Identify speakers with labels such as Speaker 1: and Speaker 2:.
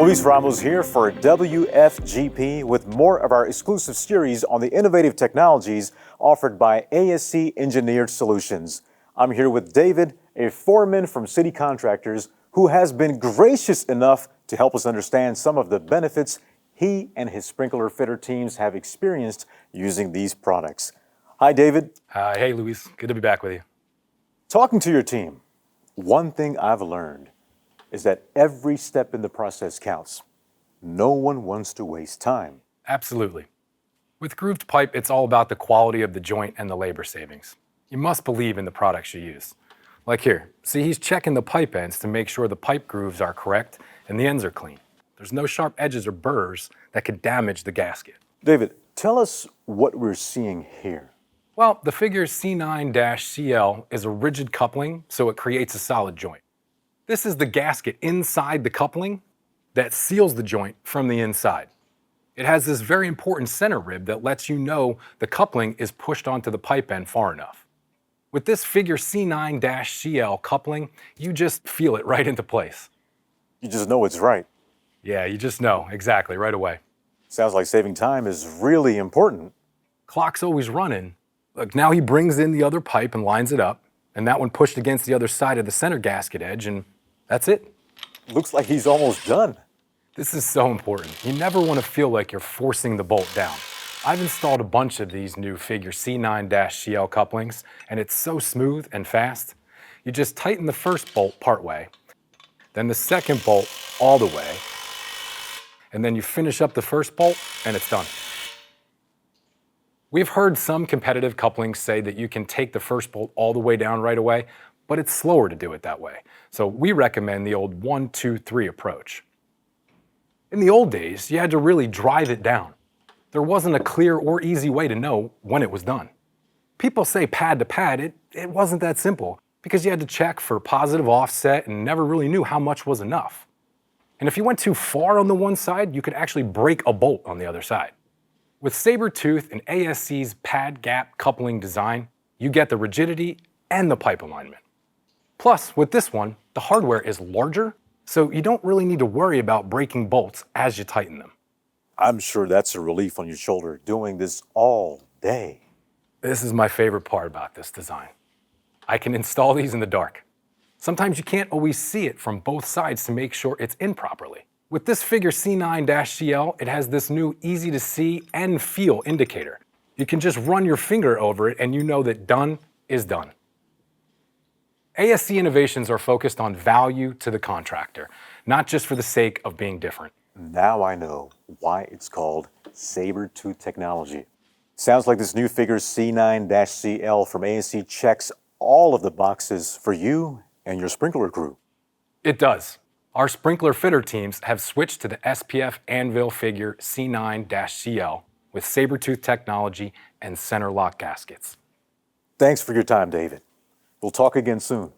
Speaker 1: Luis Ramos here for WFGP with more of our exclusive series on the innovative technologies offered by ASC Engineered Solutions. I'm here with David, a foreman from City Contractors, who has been gracious enough to help us understand some of the benefits he and his sprinkler fitter teams have experienced using these products. Hi, David.
Speaker 2: Hey, Luis. Good to be back with you.
Speaker 1: Talking to your team, one thing I've learned is that every step in the process counts. No one wants to waste time.
Speaker 2: Absolutely. With grooved pipe, it's all about the quality of the joint and the labor savings. You must believe in the products you use. Like here, see, he's checking the pipe ends to make sure the pipe grooves are correct and the ends are clean. There's no sharp edges or burrs that could damage the gasket.
Speaker 1: David, tell us what we're seeing here.
Speaker 2: Well, the figure C9-CL is a rigid coupling, so it creates a solid joint. This is the gasket inside the coupling that seals the joint from the inside. It has this very important center rib that lets you know the coupling is pushed onto the pipe end far enough. With this figure C9-CL coupling, you just feel it right into place.
Speaker 1: You just know it's right.
Speaker 2: Yeah, you just know, exactly, right away.
Speaker 1: Sounds like saving time is really important.
Speaker 2: Clock's always running. Look, now he brings in the other pipe and lines it up, and that one pushed against the other side of the center gasket edge, and that's it.
Speaker 1: Looks like he's almost done.
Speaker 2: This is so important. You never want to feel like you're forcing the bolt down. I've installed a bunch of these new figure C9-CL couplings, and it's so smooth and fast. You just tighten the first bolt part way, then the second bolt all the way, and then you finish up the first bolt, and it's done. We've heard some competitive couplings say that you can take the first bolt all the way down right away, but it's slower to do it that way. So we recommend the old 1, 2, 3 approach. In the old days, you had to really drive it down. There wasn't a clear or easy way to know when it was done. People say pad to pad, it wasn't that simple because you had to check for positive offset and never really knew how much was enough. And if you went too far on the one side, you could actually break a bolt on the other side. With Sabertooth and ASC's pad gap coupling design, you get the rigidity and the pipe alignment. Plus, with this one, the hardware is larger, so you don't really need to worry about breaking bolts as you tighten them.
Speaker 1: I'm sure that's a relief on your shoulder doing this all day.
Speaker 2: This is my favorite part about this design. I can install these in the dark. Sometimes you can't always see it from both sides to make sure it's in properly. With this figure C9-CL, it has this new easy to see and feel indicator. You can just run your finger over it and you know that done is done. ASC innovations are focused on value to the contractor, not just for the sake of being different.
Speaker 1: Now I know why it's called Sabertooth technology. Sounds like this new figure C9-CL from ASC checks all of the boxes for you and your sprinkler crew.
Speaker 2: It does. Our sprinkler fitter teams have switched to the SPF Anvil figure C9-CL with Sabertooth technology and center lock gaskets.
Speaker 1: Thanks for your time, David. We'll talk again soon.